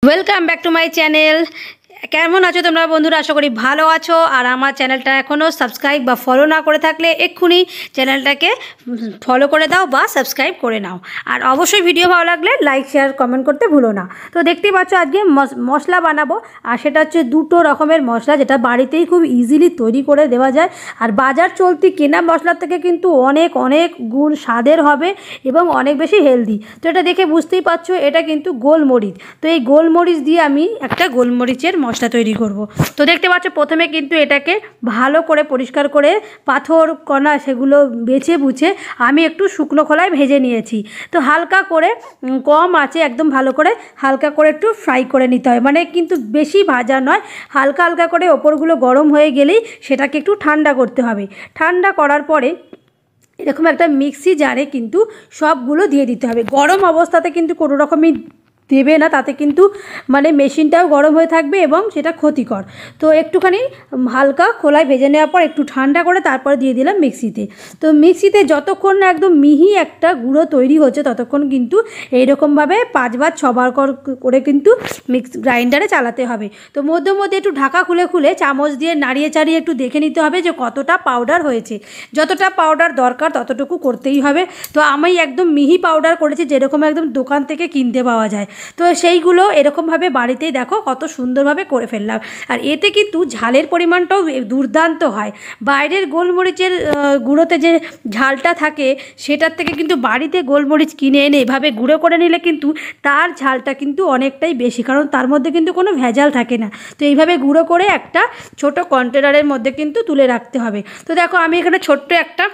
Welcome back to my channel. কেমন আছো তোমরা বন্ধুরা? আশা করি ভালো আছো। আর আমার চ্যানেলটা এখনও সাবস্ক্রাইব বা ফলো না করে থাকলে এক্ষুনি চ্যানেলটাকে ফলো করে দাও বা সাবস্ক্রাইব করে নাও। আর অবশ্যই ভিডিও ভালো লাগলে লাইক শেয়ার কমেন্ট করতে ভুলো না। তো দেখতেই পাচ্ছ আজকে মশলা বানাবো, আর সেটা হচ্ছে দুটো রকমের মশলা, যেটা বাড়িতেই খুব ইজিলি তৈরি করে দেওয়া যায়। আর বাজার চলতি কেনা মশলার থেকে কিন্তু অনেক অনেক গুণ স্বাদের হবে এবং অনেক বেশি হেলদি। তো এটা দেখে বুঝতেই পারছো এটা কিন্তু গোলমরিচ। তো এই গোলমরিচ দিয়ে আমি একটা গোলমরিচের মশলা তৈরি করব। তো দেখতে পাচ্ছ প্রথমে কিন্তু এটাকে ভালো করে পরিষ্কার করে পাথর কণা সেগুলো বেছে বুঝে আমি একটু শুকনো খোলায় ভেজে নিয়েছি। তো হালকা করে কম আছে একদম ভালো করে হালকা করে একটু ফ্রাই করে নিতে হয়, মানে কিন্তু বেশি ভাজা নয়, হালকা হালকা করে ওপরগুলো গরম হয়ে গেলেই সেটাকে একটু ঠান্ডা করতে হবে। ঠান্ডা করার পরে এরকম একটা মিক্সি জারে কিন্তু সবগুলো দিয়ে দিতে হবে। গরম অবস্থাতে কিন্তু কোনো রকমই দেবে না, তাতে কিন্তু মানে মেশিনটাও গরম হয়ে থাকবে এবং সেটা ক্ষতিকর। তো একটুখানি হালকা খোলায় ভেজে নেওয়ার পর একটু ঠান্ডা করে তারপর দিয়ে দিলাম মিক্সিতে। তো মিক্সিতে যতক্ষণ না একদম মিহি একটা গুঁড়ো তৈরি হচ্ছে ততক্ষণ কিন্তু এইরকমভাবে 5 বার 6 বার করে কিন্তু গ্রাইন্ডারে চালাতে হবে। তো মধ্যে মধ্যে একটু ঢাকা খুলে খুলে চামচ দিয়ে নাড়িয়ে চাড়িয়ে একটু দেখে নিতে হবে যে কতটা পাউডার হয়েছে। যতটা পাউডার দরকার ততটুকু করতেই হবে। তো আমি একদম মিহি পাউডার করেছি, যেরকম একদম দোকান থেকে কিনতে পাওয়া যায়। তো সেইগুলো এরকমভাবে বাড়িতেই দেখো কত সুন্দরভাবে করে ফেললাম। আর এতে কিন্তু ঝালের পরিমাণটাও দুর্দান্ত হয়। বাইরের গোলমরিচের গুঁড়োতে যে ঝালটা থাকে সেটার থেকে কিন্তু বাড়িতে গোলমরিচ কিনে এনে এভাবে গুঁড়ো করে নিলে কিন্তু তার ঝালটা কিন্তু অনেকটাই বেশি, কারণ তার মধ্যে কিন্তু কোনো ভেজাল থাকে না। তো এইভাবে গুঁড়ো করে একটা ছোট কন্টেনারের মধ্যে কিন্তু তুলে রাখতে হবে। তো দেখো আমি এখানে ছোট্ট একটা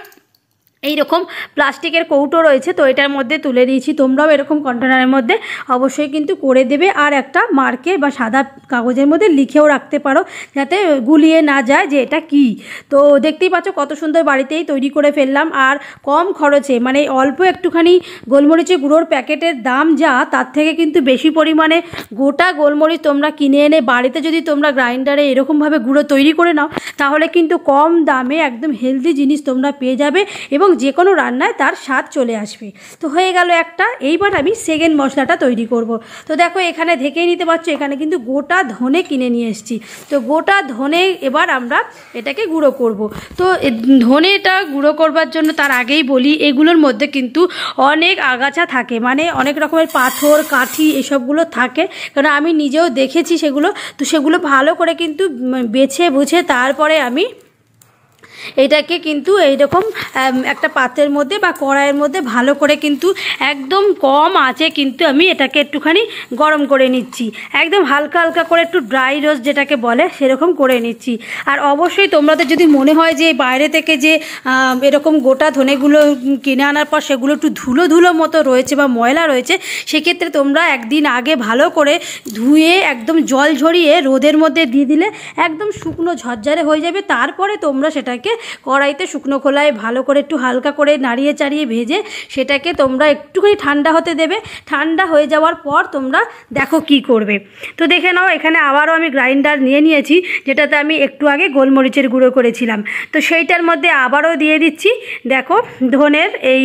এইরকম প্লাস্টিকের কৌটো রয়েছে, তো এটার মধ্যে তুলে দিয়েছি। তোমরাও এরকম কন্টেনারের মধ্যে অবশ্যই কিন্তু করে দেবে। আর একটা মার্কে বা সাদা কাগজের মধ্যে লিখেও রাখতে পারো যাতে গুলিয়ে না যায় যে এটা কি। তো দেখতেই পাচ্ছ কত সুন্দর বাড়িতেই তৈরি করে ফেললাম আর কম খরচে, মানে অল্প একটুখানি গোলমরিচের গুঁড়োর প্যাকেটের দাম যা, তার থেকে কিন্তু বেশি পরিমাণে গোটা গোলমরিচ তোমরা কিনে এনে বাড়িতে যদি তোমরা গ্রাইন্ডারে এরকমভাবে গুঁড়ো তৈরি করে নাও তাহলে কিন্তু কম দামে একদম হেলদি জিনিস তোমরা পেয়ে যাবে এবং যে কোনো রান্নায় তার স্বাদ চলে আসবে। তো হয়ে গেল একটা। এইবার আমি সেকেন্ড মশলাটা তৈরি করব। তো দেখো এখানে দেখেই নিতে পারছো এখানে কিন্তু গোটা ধনে কিনে নিয়ে এসেছি। তো গোটা ধনে এবার আমরা এটাকে গুঁড়ো করব। তো ধনেটা গুঁড়ো করবার জন্য তার আগেই বলি এগুলোর মধ্যে কিন্তু অনেক আগাছা থাকে, মানে অনেক রকমের পাথর কাঠি এসবগুলো থাকে, কারণ আমি নিজেও দেখেছি সেগুলো। তো সেগুলো ভালো করে কিন্তু বেছে বুঝে তারপরে আমি এটাকে কিন্তু এইরকম একটা পাত্রের মধ্যে বা কড়াইয়ের মধ্যে ভালো করে কিন্তু একদম কম আঁচে কিন্তু আমি এটাকে একটুখানি গরম করে নিচ্ছি। একদম হালকা হালকা করে একটু ড্রাই রোস্ট যেটাকে বলে সেরকম করে নিচ্ছি। আর অবশ্যই তোমাদের যদি মনে হয় যে বাইরে থেকে যে এরকম গোটা ধনেগুলো কিনে আনার পর সেগুলো একটু ধুলো ধুলো মতো রয়েছে বা ময়লা রয়েছে, সেক্ষেত্রে তোমরা একদিন আগে ভালো করে ধুয়ে একদম জল ঝরিয়ে রোদের মধ্যে দিয়ে দিলে একদম শুকনো ঝরঝরে হয়ে যাবে। তারপরে তোমরা সেটাকে কড়াইতে শুকনো খোলায় ভালো করে একটু হালকা করে নাড়িয়ে চাড়িয়ে ভেজে সেটাকে তোমরা একটুখানি ঠান্ডা হতে দেবে। ঠান্ডা হয়ে যাওয়ার পর তোমরা দেখো কি করবে। তো দেখে নাও এখানে আবারও আমি গ্রাইন্ডার নিয়ে নিয়েছি, যেটাতে আমি একটু আগে গোলমরিচের গুঁড়ো করেছিলাম। তো সেইটার মধ্যে আবারও দিয়ে দিচ্ছি দেখো ধনের এই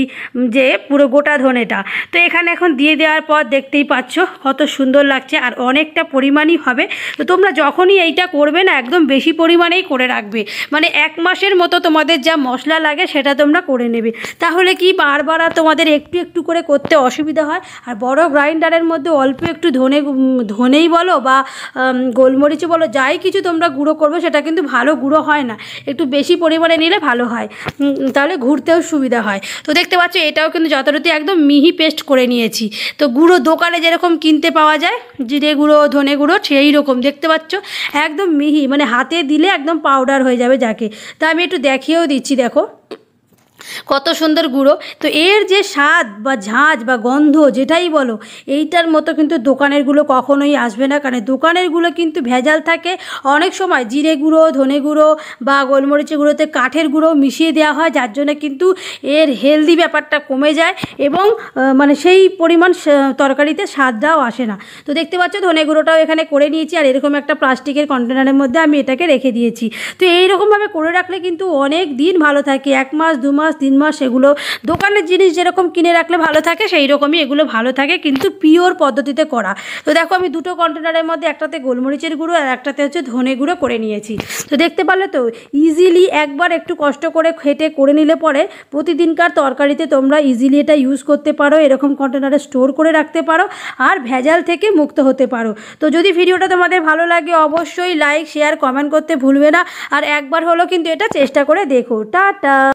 যে পুরো গোটা ধনেটা। তো এখানে এখন দিয়ে দেওয়ার পর দেখতেই পাচ্ছ কত সুন্দর লাগছে আর অনেকটা পরিমাণই হবে। তো তোমরা যখনই এইটা করবে না একদম বেশি পরিমাণেই করে রাখবে, মানে 1 মাসের মতো তোমাদের যা মশলা লাগে সেটা তোমরা করে নেবে। তাহলে কি বারবার আর তোমাদের একটু একটু করে করতে অসুবিধা হয়। আর বড় গ্রাইন্ডারের মধ্যে অল্প একটু ধনেই বলো বা গোলমরিচই বলো, যাই কিছু তোমরা গুঁড়ো করবে সেটা কিন্তু ভালো গুঁড়ো হয় না, একটু বেশি পরিমাণে নিলে ভালো হয়, তাহলে ঘুরতেও সুবিধা হয়। তো দেখতে পাচ্ছ এটাও কিন্তু যথারীতি একদম মিহি পেস্ট করে নিয়েছি। তো গুঁড়ো দোকানে যেরকম কিনতে পাওয়া যায় জিরে গুঁড়ো ধনে গুঁড়ো সেই রকম দেখতে পাচ্ছ একদম মিহি, মানে হাতে দিলে একদম পাউডার হয়ে যাবে যাকে। তা আমি একটু দেখিয়েও দিচ্ছি দেখো কত সুন্দর গুঁড়ো। তো এর যে স্বাদ বা ঝাঁঝ বা গন্ধ যেটাই বলো এইটার মতো কিন্তু দোকানেরগুলো কখনোই আসবে না, কারণ দোকানেরগুলো কিন্তু ভেজাল থাকে। অনেক সময় জিরে গুঁড়ো ধনে গুঁড়ো বা গোলমরিচের গুঁড়োতে কাঠের গুঁড়ো মিশিয়ে দেওয়া হয়, যার জন্য কিন্তু এর হেলদি ব্যাপারটা কমে যায় এবং মানে সেই পরিমাণ তরকারিতে স্বাদটাও আসে না। তো দেখতে পাচ্ছ ধনে গুঁড়োটাও এখানে করে নিয়েছি আর এরকম একটা প্লাস্টিকের কন্টেনারের মধ্যে আমি এটাকে রেখে দিয়েছি। তো এইরকমভাবে করে রাখলে কিন্তু অনেক দিন ভালো থাকে, 1 মাস 2 মাস মাস 3 মাস সেগুলো দোকানের জিনিস যেরকম কিনে রাখলে ভালো থাকে সেই রকমই এগুলো ভালো থাকে, কিন্তু পিওর পদ্ধতিতে করা। তো দেখো আমি দুটো কন্টেনারের মধ্যে একটাতে গোলমরিচের গুঁড়ো আর একটাতে হচ্ছে ধনে গুঁড়ো করে নিয়েছি। তো দেখতে পারলে তো ইজিলি একবার একটু কষ্ট করে খেটে করে নিলে পরে প্রতিদিনকার তরকারিতে তোমরা ইজিলি এটা ইউজ করতে পারো, এরকম কন্টেনারে স্টোর করে রাখতে পারো আর ভেজাল থেকে মুক্ত হতে পারো। তো যদি ভিডিওটা তোমাদের ভালো লাগে অবশ্যই লাইক শেয়ার কমেন্ট করতে ভুলবে না, আর একবার হলো কিন্তু এটা চেষ্টা করে দেখো। টাটা।